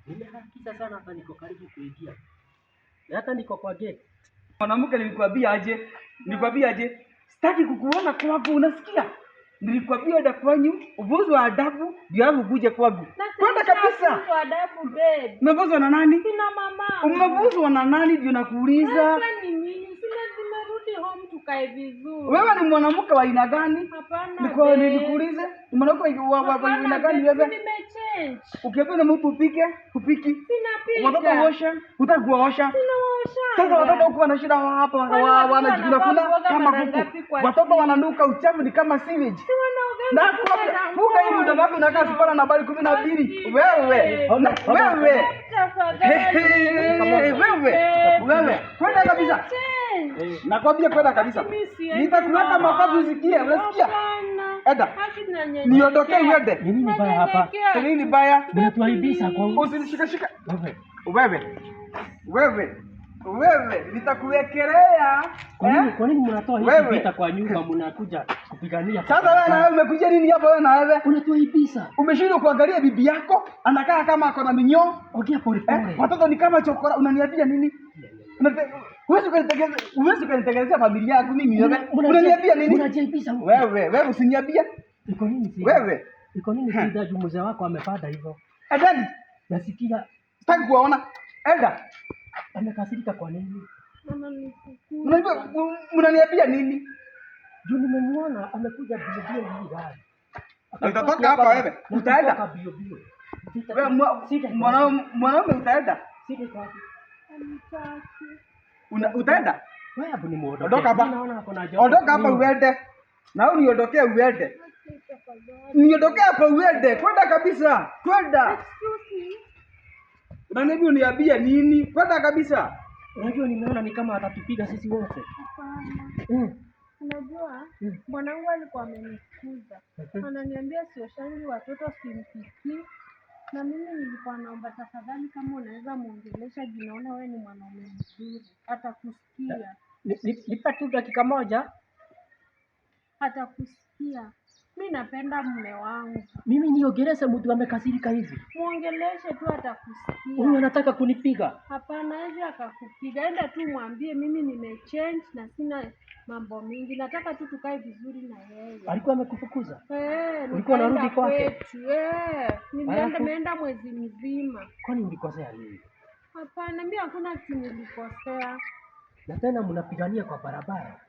Nimeharakisha sana hata niko karibu kuingia. Hata niko kwa gate. Mwanamke nilikwambia aje? Sitaki kukuona kwangu, unasikia? Nilikwambia enda kwanyu, uvuzwe adabu, ndio ukuje kwangu. Kwenda kabisa. Uvuzwe adabu babe. Umevuzwa na nani? Sina mama. Umevuzwa na nani ndio nakuuliza? Sasa ni nini? Sina zimerudi home tukae vizuri. Wewe ni mwanamke wa aina gani? Hapana. Nikuulize, ni mwanamke wa aina gani wewe? Nimechange. Ukiambia mtu upike. Sina pika. Watoto osha, utakuosha. Sina osha. Sasa watoto huko wana shida hapa wanajikuna kama kuku. Watoto wananuka uchafu ni kama sewage. Na funga hii muda wako unakaa sipana na habari 12. Wewe. Kwenda kabisa. Nakwambia kwenda kabisa. Nitakuweka mapafu usikie, unasikia? Eda. Niondoke uende. Nini baya hapa? Nini baya? Mnatuaibisha kwa huko. Usinishika. Wewe nitakuwekelea. Kwa nini mnatoa hizi vita kwa nyumba mnakuja kupigania? Sasa wewe na wewe umekuja nini hapa wewe na wewe? Unatuaibisha. Umeshindwa kuangalia bibi yako, anakaa kama ako na minyoo. Ongea pole pole. Watoto ni kama chokora, unaniambia nini? Huwezi kunitengenezea familia yako mimi. Unaniambia nini? Unajaibisha. Wewe usiniambia. Iko nini sasa? Wewe. Iko nini shida mzee wako amepata hivyo? Edani, nasikia sitaki kuona. Eda. Amekasirika kwa nini? Unaniambia nini? Juu nimemwona amekuja bio hii gari. Utatoka hapa wewe. Utaenda bio. Wewe mwanaume utaenda? Sije kwa wapi? Utaenda? Wewe hapo ni muondoke. Ondoka hapa. Ondoka hapa uende. Na uniondokee uende. Niondokee hapa uende. Kwenda kabisa. Kwenda. Unaniambia uniambia nini? Kwenda kabisa. Unajua nimeona ni kama atatupiga sisi wote. Hapana. Unajua mwanangu alikuwa amenifukuza. Ananiambia sioshangi watoto simpiki. Na mimi nilikuwa naomba tafadhali kama unaweza muongelesha juu naona wewe ni mwanaume mzuri. Atakusikia. Nipa tu dakika moja. Atakusikia. Mimi napenda mume wangu. Mimi niongeleshe mtu amekasirika hivi. Muongeleshe tu atakusikia. Huyu anataka kunipiga. Hapana, hivi akakupiga. Enda tu mwambie mimi nimechange na sina mambo mingi. Nataka tu tukae vizuri na yeye. Alikuwa amekufukuza? Ulikuwa unarudi kwake? Nimeenda mwezi mzima. Kwani ulikosea nini? Hapana, mimi hakuna kitu nilikosea. Na tena mnapigania kwa barabara.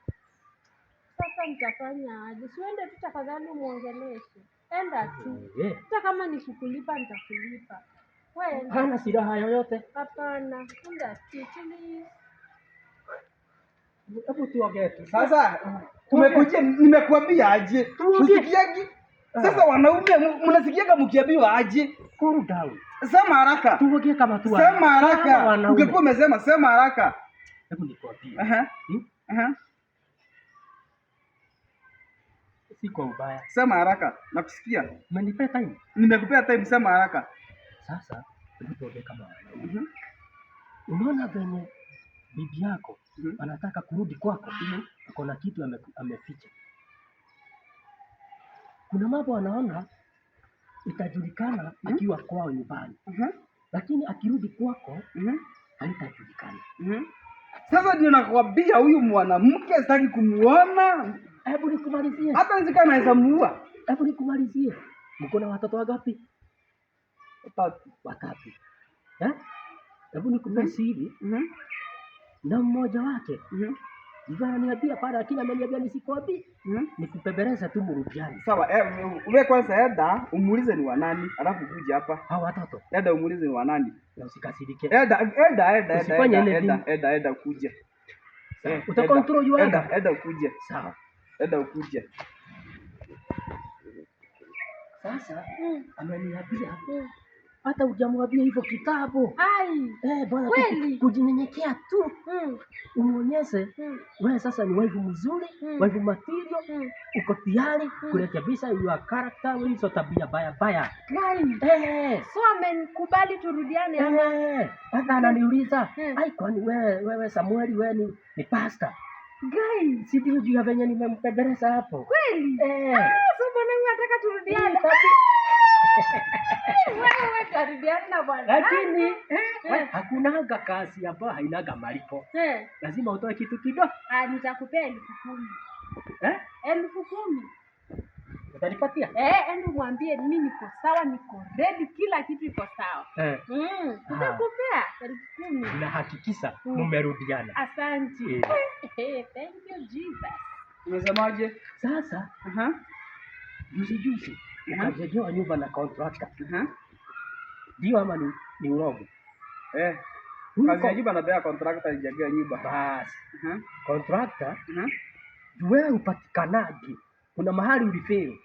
Sasa nitafanya aje? Siende tu tafadhali muongeleshe. Enda tu. Hata kama nikukulipa nitakulipa. Wewe hana silaha yoyote? Hapana. Enda tu chini. Hebu tuongee tu. Sasa tumekuja nimekuambia aje? Usikiagi? Sasa wanaume mnasikiaga mkiambiwa aje? Cool down. Sema haraka. Tuongee kama tu. Sema haraka. Ungekuwa umesema sema haraka. Hebu nikwambie. Si kwa ubaya. Sema haraka. Nakusikia. Umenipea time? Nimekupea time, sema haraka. Sasa hebu tuongee kama wanaume. Unaona venye bibi yako anataka kurudi kwako, kuna kitu ameficha. Kuna mambo anaona itajulikana akiwa kwao nyumbani. Lakini akirudi kwako haitajulikana. Sasa ndio nakwambia huyu mwanamke sitaki kumuona. Hebu nikumalizie. Hata nzika naweza muua. Hebu nikumalizie. Mko na watoto wangapi? Watatu. Hebu nikupe siri. Na mmoja wake. Ndio ananiambia pale lakini ameniambia nisikwambie. Nikupembeleza tu murudiani. Sawa, wewe kwanza enda umuulize ni wanani, alafu kuja hapa. Hao watoto. Enda umuulize ni wanani. Na usikasirike. Enda kuja. Utakontrol yule. Enda kuja. Sawa. Enda ukuje. Sasa ameniambia hata hujamwambia hivyo kitabu. Bwana kujinyenyekea tu. Umuonyeshe wewe sasa ni wife mzuri, wife material, uko tayari kurekebisha your character, wewe hizo tabia baya. So amenikubali turudiane ama? Hata ananiuliza, kwani wewe Samuel wewe ni pastor? Guy, si ndio juu ya venye nimempembeleza hapo. Kweli? So mbona unataka turudiane? Wewe usikaribiane bwana. Lakini hakunaga kazi ambayo hainaga malipo. Lazima utoe kitu kidogo. Nitakupea 10,000. 10,000. Utanipatia? Endo mwambie mimi niko sawa, niko ready, kila kitu iko sawa. Nitakupea 10,000. Nahakikisha mmerudiana. Asante. Thank you Jesus. Umesemaje? Sasa juzi ukajengewa nyumba na contractor. Ndio ama ni urongo? Kazi ya nyumba na contractor ijajenga nyumba. Basi. Contractor wewe upatikanaje? Kuna mahali ulifeli.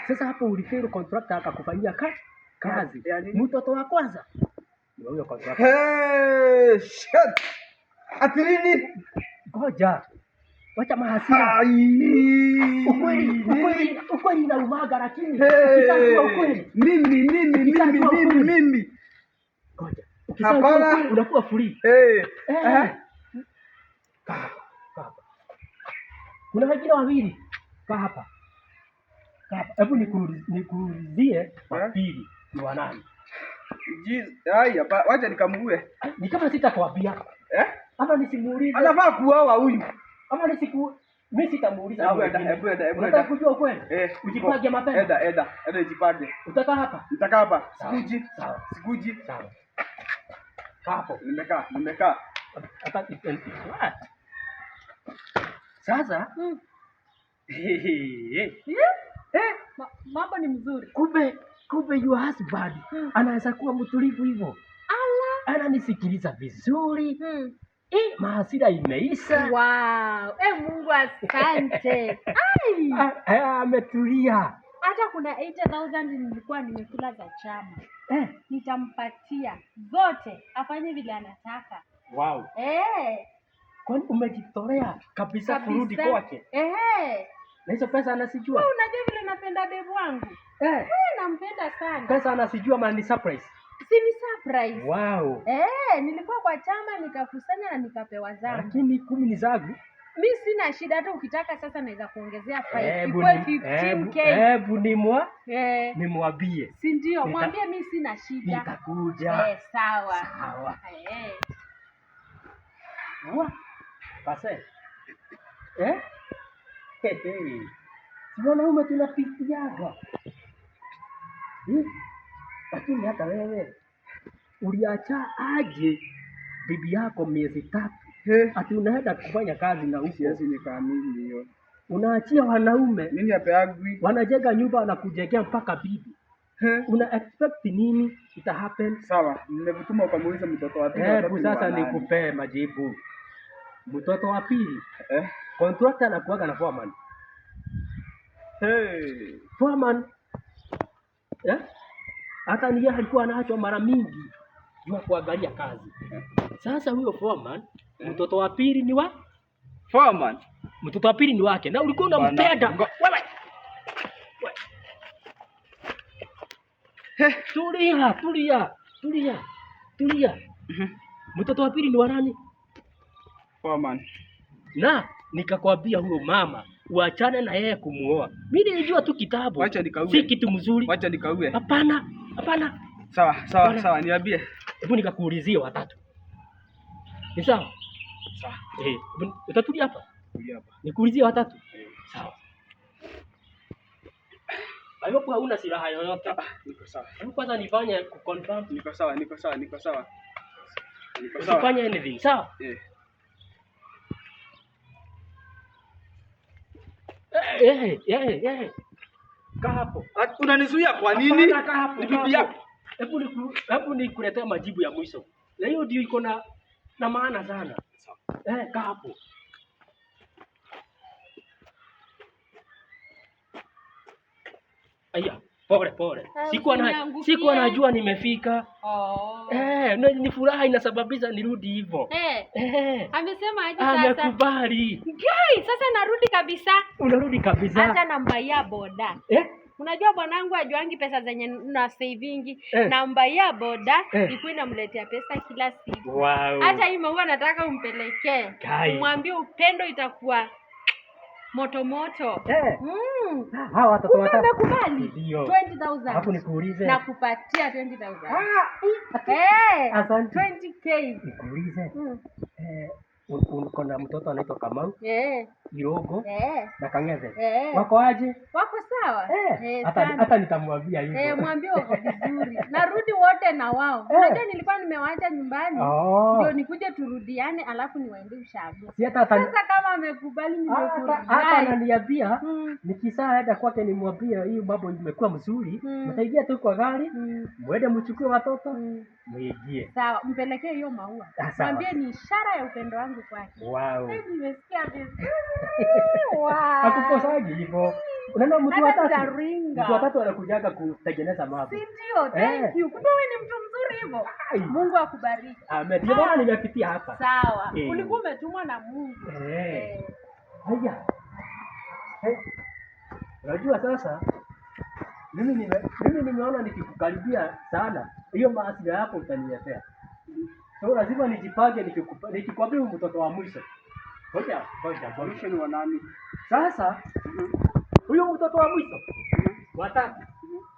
Sasa hapo ulifeli, contractor akakufanyia kazi. Mtoto wa kwanza ndio huyo contractor. Shit. Atilini. Ngoja. Wacha mahasira. Ukweli na umaga lakini itakuwa ukweli. Mimi. Ngoja. Hapana, unakuwa free. Kaa. Kuna wengine wawili. Kaa hapa. Hebu nikuulizie wa pili ni wa nani? Wacha nikamue. Ni kama sitakwambia. Ama nisimuulize. Anafaa kuoa huyu. Ama mimi sitamuuliza. Hebu. Unataka kujua kweli? Ujipange mapema. Eda jipange. Utakaa hapa? Nitakaa hapa. Sikuji. Sawa. Sikuji. Sawa. Hapo. Nimekaa. Hata sasa Mambo ni mzuri. Kumbe your husband anaweza kuwa mtulivu hivyo. Ananisikiliza vizuri. Mahasira imeisha. Wow. Mungu asante. Ametulia. Hata kuna 80,000 nilikuwa nimekula za chama. Nitampatia zote afanye vile anataka. Wow. Kwani umejitolea kabisa kurudi kwake? Na hizo pesa anasijua? Unajua vile napenda babe wangu. Nampenda sana. Pesa anasijua maana ni surprise. Si ni surprise. Wow. Nilikuwa kwa chama nikakusanya na nikapewa zangu. Lakini 10 ni zangu. Mimi sina shida, hata ukitaka sasa naweza kuongezea 5. Ikuwe 15k. Hebu nimwambie. Si ndio? Mwambie mimi sina shida. Nitakuja. Sawa. Pase. Wanaume tunapitiaga. Lakini hata wewe uliacha aje bibi yako miezi 3? Ati unaenda kufanya kazi na huko. Siwezi nikaamini hiyo. Unaachia wanaume. Nini hapeagwi? Wanajenga nyumba wanakujengea mpaka bibi. Una expect nini ita happen? Sawa, nimekutuma ukamuulize mtoto wa pili. Hebu sasa nikupee majibu. Mtoto wa pili. Contractor anakuaga na foreman. Foreman. Hata niye alikuwa anaachwa mara mingi jua kuangalia kazi. Sasa huyo foreman, mtoto wa pili ni wa foreman. Mtoto wa pili ni wake. Na ulikuwa unampenda. Wewe. Tulia. Mtoto wa pili ni wa nani? Foreman. Na nikakwambia huyo mama uachane na yeye kumuoa. Mimi nilijua tu kitabu. Wacha nikaue. Si kitu mzuri. Wacha nikaue. Hapana. Sawa, niambie. Hebu nikakuulizie watatu. Ni sawa? Sawa. Utatulia hapa? Tulia hapa. Nikuulizie watatu? Sawa. Hayo kwa una silaha yoyote? Niko sawa. Hebu kwanza nifanye kuconfirm. Niko sawa. Usifanye anything, sawa? Kaa hapo. Unanizuia kwa nini? Ni bibi yako. Hebu nikuletee majibu ya mwisho. Na hiyo ndio iko na maana sana. Kaa hapo. Aya, pole. Sikuwa najua nimefika. Ni furaha inasababisha nirudi hivyo. Amesema aje sasa? Amekubali. Guys, sasa narudi kabisa. Unarudi kabisa. Hata namba ya boda. Unajua bwanangu ajuangi pesa zenye na savingi. Namba ya boda iko inamletea pesa kila siku. Wow. Hata hii maua nataka umpelekee. Umwambie upendo itakuwa moto moto. Hawa watoto watatu. Umekubali? 20,000. Hapo nikuulize. Nakupatia 20,000. Asante. 20k. Nikuulize. Uko na mtoto anaitwa Kamau? Irogo? Na Kang'ethe? Wako aje? Wako sawa? Hata nitamwambia hivyo. Mwambie wako vizuri. Narudi wote na wao. Unajua nilikuwa nimewaacha nyumbani. Ndio nikuje turudiane alafu niwaende ushago. Sasa kama amekubali nimekubali. Hata ananiambia nikisaenda kwake nimwambie hii mambo imekuwa mzuri. Mtaingia tu kwa gari, muende mchukue watoto, muingie. Sawa, mpelekee hiyo maua. Mwambie ni ishara ya upendo wangu kwake. Wow. Nimesikia vizuri. Hakukosaje hivyo. Unaona mtu watatu anakujaga kutengeneza mambo. Si ndio? Thank you. Kumbe wewe ni mtu mzuri hivyo. Mungu akubariki. Amen. Ndio maana nimepitia hapa. Sawa. Ulikuwa umetumwa na Mungu. Haya. Unajua sasa mimi nimeona nikikukaribia sana. Hiyo maasira yako utaniletea. So lazima nijipange nikikwambia mtoto wa mwisho. Ngoja ni wa nani? Sasa huyo mtoto wa mwisho watatu.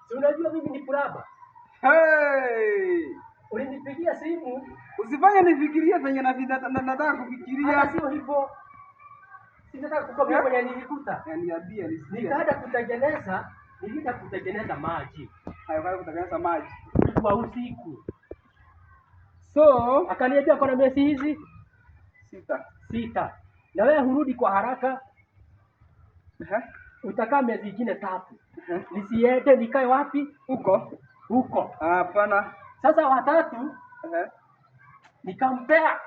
Si unajua mimi ni Puraba. Ulinipigia simu, usifanye nifikirie venye nataka kufikiria. Hata sio hivyo. Sitaka kukwambia kwenye nilikuta. Niambie nisikie. Nilienda kutengeneza maji. Hayo kutengeneza maji kwa usiku. So akaniambia kuna miezi hizi 6. Na wewe hurudi kwa haraka. Utakaa miezi nyingine 3. Nisiende nikae wapi? Huko. Hapana. Sasa watatu nikampea